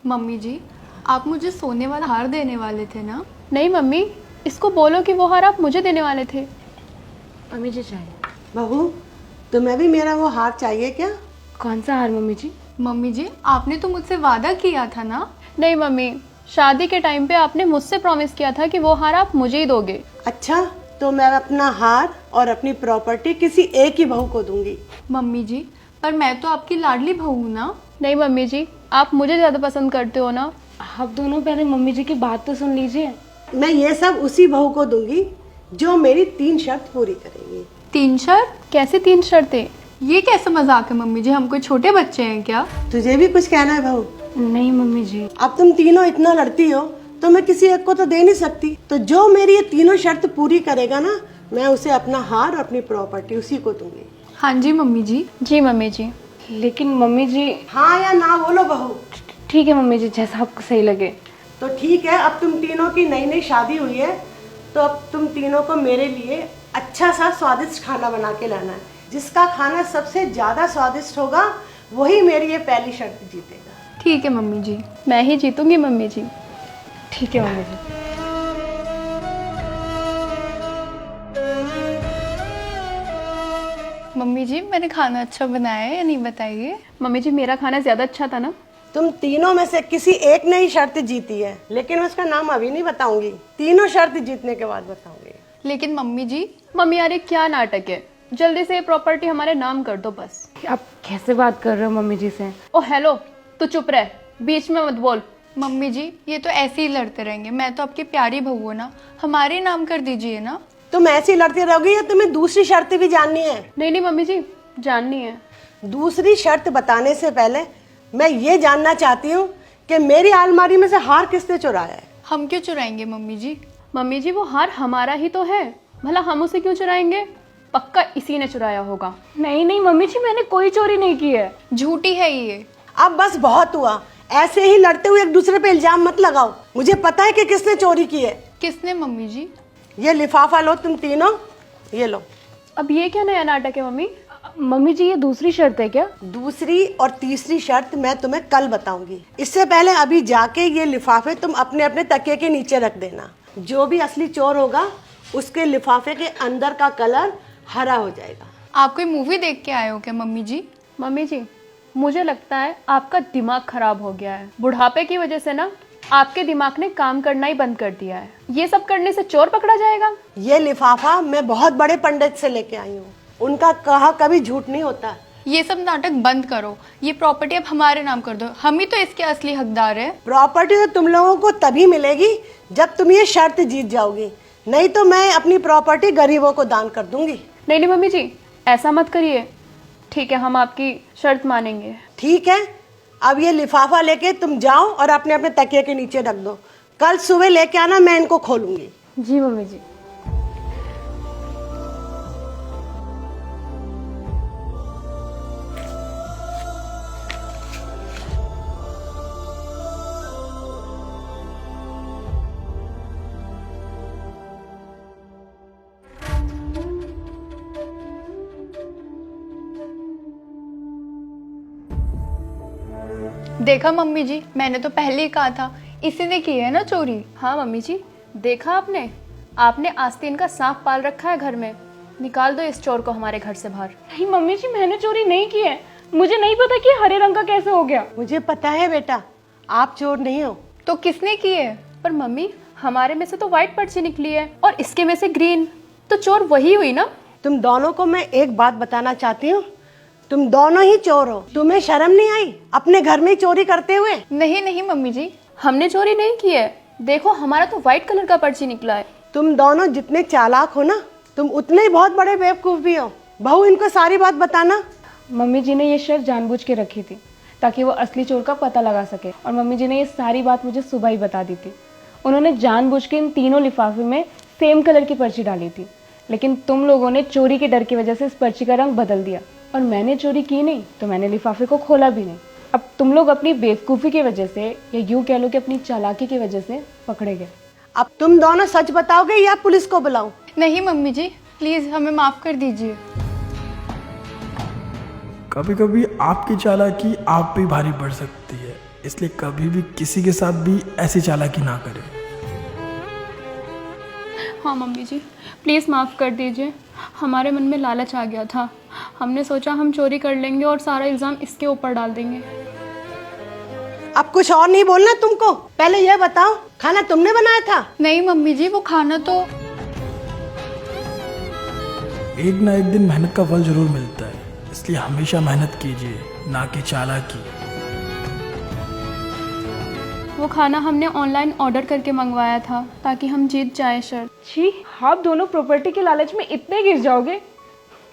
Mummy जी, आप मुझे सोने वाला हार देने वाले थे ना? नहीं मम्मी, इसको बोलो कि वो हार आप मुझे देने वाले थे। मम्मी जी चाहिए। बहू, तुम्हें भी मेरा वो हार चाहिए क्या? कौन सा हार मम्मी जी? मम्मी जी, आपने तो मुझसे वादा किया था ना? नहीं मम्मी, शादी के टाइम पे आपने मुझसे प्रॉमिस किया था कि वो हार आप मुझे ही दोगे। अच्छा, तो मैं अपना हार और अपनी प्रॉपर्टी किसी एक ही बहू को दूंगी। मम्मी जी, पर मैं तो आपकी लाडली बहू हूँ ना? नहीं मम्मी जी, आप मुझे ज़्यादा पसंद करते हो ना। आप दोनों पहले मम्मी जी की बात तो सुन लीजिए। मैं ये सब उसी बहू को दूंगी जो मेरी 3 शर्त पूरी करेगी। 3 शर्त? कैसे 3 शर्तें? ये कैसा मजाक है मम्मी जी? हम कोई छोटे बच्चे हैं क्या? तुझे भी कुछ कहना है बहू? नहीं मम्मी जी। अब तुम तीनों इतना लड़ती हो तो मैं किसी एक को तो दे नहीं सकती। तो जो मेरी ये तीनों शर्त पूरी करेगा ना, मैं उसे अपना हार और अपनी प्रॉपर्टी उसी को दूंगी। हाँ जी मम्मी जी। जी मम्मी जी। लेकिन मम्मी जी। हाँ या ना बोलो बहू। ठीक है मम्मी जी, जैसा आपको सही लगे। तो ठीक है, अब तुम तीनों की नई नई शादी हुई है, तो अब तुम तीनों को मेरे लिए अच्छा सा स्वादिष्ट खाना बना के लाना है। जिसका खाना सबसे ज्यादा स्वादिष्ट होगा वही मेरी ये पहली शर्त जीतेगा। ठीक है मम्मी जी। मैं ही जीतूंगी मम्मी जी। ठीक है मम्मी जी। मम्मी जी, मैंने खाना अच्छा बनाया है या नहीं बताइए? मम्मी जी, मेरा खाना ज़्यादा अच्छा था ना। तुम तीनों में से किसी एक ने ही शर्त जीती है, लेकिन मैं उसका नाम अभी नहीं बताऊंगी। तीनों शर्त जीतने के बाद बताऊंगी। लेकिन मम्मी जी। मम्मी यार, ये क्या नाटक है? जल्दी से प्रॉपर्टी हमारे नाम कर दो बस। आप कैसे बात कर रहे हो मम्मी जी से? ओ हेलो, तू चुप रह, बीच में मत बोल। मम्मी जी, ये तो ऐसे ही लड़ते रहेंगे। मैं तो आपकी प्यारी बहू हूँ ना, हमारे नाम कर दीजिए ना। तुम ऐसे ही लड़ती रहोगी या तुम्हें दूसरी शर्त भी जाननी है? नहीं नहीं मम्मी जी, जाननी है। दूसरी शर्त बताने से पहले मैं ये जानना चाहती हूँ कि मेरी अलमारी में से हार किसने चुराया है? हम क्यों चुराएंगे मम्मी जी? मम्मी जी, वो हार हमारा ही तो है, भला हम उसे क्यों चुराएंगे? पक्का इसी ने चुराया होगा। नहीं नहीं मम्मी जी, मैंने कोई चोरी नहीं की है। झूठी है ये। अब बस बहुत हुआ, ऐसे ही लड़ते हुए एक दूसरे पे इल्जाम मत लगाओ। मुझे पता है कि किसने चोरी की है। किसने मम्मी जी? ये लिफाफा लो तुम तीनों, ये लो। अब ये क्या नया नाटक है मम्मी? मम्मी जी, ये दूसरी शर्त है क्या? दूसरी और तीसरी शर्त मैं तुम्हें कल बताऊंगी। इससे पहले अभी जाके ये लिफाफे तुम अपने अपने तकिए के नीचे रख देना। जो भी असली चोर होगा उसके लिफाफे के अंदर का कलर हरा हो जाएगा। आप कोई मूवी देख के आए हो क्या मम्मी जी? मम्मी जी, मुझे लगता है आपका दिमाग खराब हो गया है। बुढ़ापे की वजह से ना आपके दिमाग ने काम करना ही बंद कर दिया है। ये सब करने से चोर पकड़ा जाएगा? ये लिफाफा मैं बहुत बड़े पंडित से लेके आई हूँ, उनका कहा कभी झूठ नहीं होता। ये सब नाटक बंद करो। ये प्रॉपर्टी अब हमारे नाम कर दो, हम ही तो इसके असली हकदार है। प्रॉपर्टी तो तुम लोगों को तभी मिलेगी जब तुम ये शर्त जीत जाओगी, नहीं तो मैं अपनी प्रॉपर्टी गरीबों को दान कर दूंगी। नहीं नहीं मम्मी जी, ऐसा मत करिए। ठीक है, हम आपकी शर्त मानेंगे। ठीक है, अब ये लिफाफा लेके तुम जाओ और अपने अपने तकिए के नीचे रख दो। कल सुबह लेके आना, मैं इनको खोलूंगी। जी मम्मी जी। देखा मम्मी जी, मैंने तो पहले ही कहा था, इसी ने की है ना चोरी। हाँ मम्मी जी, देखा आपने? आपने आस्तीन का सांप पाल रखा है घर में। निकाल दो इस चोर को हमारे घर से बाहर। नहीं मम्मी जी, मैंने चोरी नहीं की है। मुझे नहीं पता कि हरे रंग का कैसे हो गया। मुझे पता है बेटा, आप चोर नहीं हो। तो किसने की है? पर मम्मी, हमारे में से तो व्हाइट पर्ची निकली है और इसके में से ग्रीन, तो चोर वही हुई ना। तुम दोनों को मैं एक बात बताना चाहती हूँ, तुम दोनों ही चोर हो। तुम्हें शर्म नहीं आई अपने घर में चोरी करते हुए? नहीं नहीं मम्मी जी, हमने चोरी नहीं की है। देखो, हमारा तो व्हाइट कलर का पर्ची निकला है। तुम दोनों जितने चालाक हो ना, तुम उतने ही बहुत बड़े बेवकूफ भी हो। बहू, इनको सारी बात बताना। मम्मी जी ने ये शर्त जानबूझ के रखी थी ताकि वो असली चोर का पता लगा सके, और मम्मी जी ने ये सारी बात मुझे सुबह ही बता दी थी। उन्होंने जानबूझ के इन तीनों लिफाफे में सेम कलर की पर्ची डाली थी, लेकिन तुम लोगों ने चोरी के डर की वजह से इस पर्ची का रंग बदल दिया, और मैंने चोरी की नहीं तो मैंने लिफाफे को खोला भी नहीं। अब तुम लोग अपनी बेवकूफ़ी की वजह से, या यूँ कह लो कि अपनी चालाकी की वजह से पकड़े गए। अब तुम दोनों सच बताओगे या पुलिस को बुलाऊं? नहीं मम्मी जी, प्लीज हमें माफ कर दीजिए। कभी कभी आपकी चालाकी आप पे भारी पड़ सकती है, इसलिए कभी भी किसी के साथ भी ऐसी चालाकी ना करें। हाँ मम्मी जी, प्लीज़ माफ़ कर दीजिए। हमारे मन में लालच आ गया था, हमने सोचा हम चोरी कर लेंगे और सारा इल्ज़ाम इसके ऊपर डाल देंगे। अब कुछ और नहीं बोलना तुमको, पहले ये बताओ खाना तुमने बनाया था? नहीं मम्मी जी, वो खाना तो एक ना एक दिन मेहनत का फल जरूर मिलता है, इसलिए हमेशा मेहनत कीजिए, ना कि चालाकी। वो खाना हमने ऑनलाइन ऑर्डर करके मंगवाया था ताकि हम जीत जाएं सर। छी, आप दोनों प्रॉपर्टी के लालच में इतने गिर जाओगे,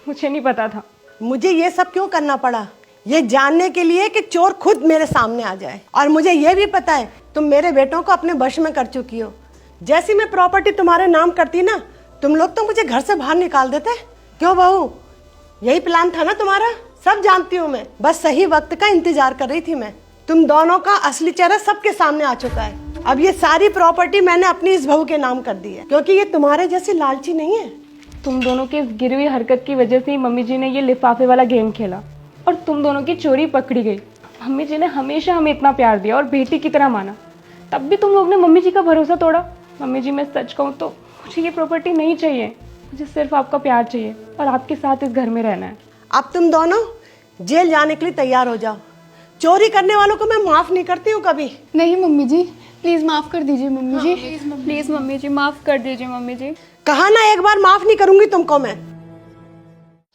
मुझे नहीं पता था। मुझे ये सब क्यों करना पड़ा? ये जानने के लिए कि चोर खुद मेरे सामने आ जाए। और मुझे ये भी पता है तुम मेरे बेटों को अपने वश में कर चुकी हो। जैसी मैं प्रॉपर्टी तुम्हारे नाम करती ना, तुम लोग तो मुझे घर से बाहर निकाल देते। क्यों बहू, यही प्लान था ना तुम्हारा? सब जानती हूँ मैं, बस सही वक्त का इंतजार कर रही थी मैं। तुम दोनों का असली चेहरा सबके सामने आ चुका है। अब ये सारी प्रॉपर्टी मैंने अपनी इस बहू के नाम कर दी है, क्योंकि ये तुम्हारे जैसी लालची नहीं है। तुम दोनों की इस गिरी हुई हरकत की वजह से ही मम्मी जी ने ये लिफाफे वाला गेम खेला और तुम दोनों की चोरी पकड़ी गई। मम्मी जी ने हमेशा हमें इतना प्यार दिया और बेटी की तरह माना, तब भी तुम लोग ने मम्मी जी का भरोसा तोड़ा। मम्मी जी, मैं सच कहूँ तो मुझे ये प्रॉपर्टी नहीं चाहिए, मुझे सिर्फ आपका प्यार चाहिए और आपके साथ इस घर में रहना है। अब तुम दोनों जेल जाने के लिए तैयार हो जाओ। चोरी करने वालों को मैं माफ नहीं करती हूँ कभी। नहीं मम्मी जी, प्लीज़ माफ़ कर दीजिए मम्मी जी। प्लीज़ मम्मी जी, माफ़ कर दीजिए मम्मी जी। कहा ना एक बार माफ नहीं करूंगी तुमको मैं।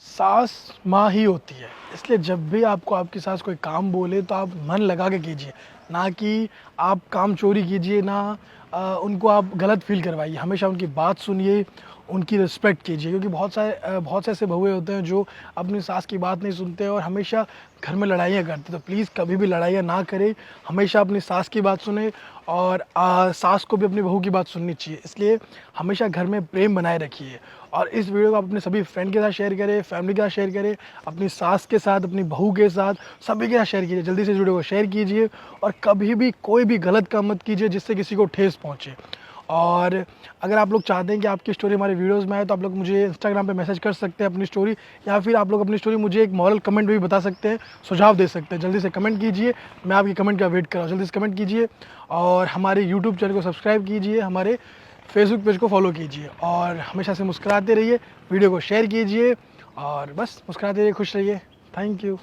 सास माँ ही होती है, इसलिए जब भी आपको आपकी सास कोई काम बोले तो आप मन लगा के कीजिए, ना कि आप काम चोरी कीजिए, ना उनको आप गलत फील करवाइए। हमेशा उनकी बात सुनिए, उनकी रिस्पेक्ट कीजिए, क्योंकि बहुत से ऐसे बहुए होते हैं जो अपनी सास की बात नहीं सुनते और हमेशा घर में लड़ाइयाँ करते। तो प्लीज़ कभी भी लड़ाइयाँ ना करें, हमेशा अपनी सास की बात सुने और सास को भी अपनी बहू की बात सुननी चाहिए। इसलिए हमेशा घर में प्रेम बनाए रखिए और इस वीडियो को आप अपने सभी फ्रेंड के साथ शेयर करें, फैमिली के साथ शेयर करें, अपनी सास के साथ, अपनी बहू के साथ, सभी के साथ शेयर कीजिए। जल्दी से इस वीडियो को शेयर कीजिए और कभी भी कोई भी गलत काम मत कीजिए जिससे किसी को ठेस पहुँचे। और अगर आप लोग चाहते हैं कि आपकी स्टोरी हमारे वीडियोस में आए तो आप लोग मुझे इंस्टाग्राम पे मैसेज कर सकते हैं अपनी स्टोरी, या फिर आप लोग अपनी स्टोरी मुझे एक मॉरल कमेंट में भी बता सकते हैं, सुझाव दे सकते हैं। जल्दी से कमेंट कीजिए, मैं आपकी कमेंट का वेट कर रहा हूँ। जल्दी से कमेंट कीजिए और हमारे यूट्यूब चैनल को सब्सक्राइब कीजिए, हमारे फेसबुक पेज को फॉलो कीजिए और हमेशा से मुस्कुराते रहिए, वीडियो को शेयर कीजिए और बस मुस्कुराते रहिए, खुश रहिए। Thank you.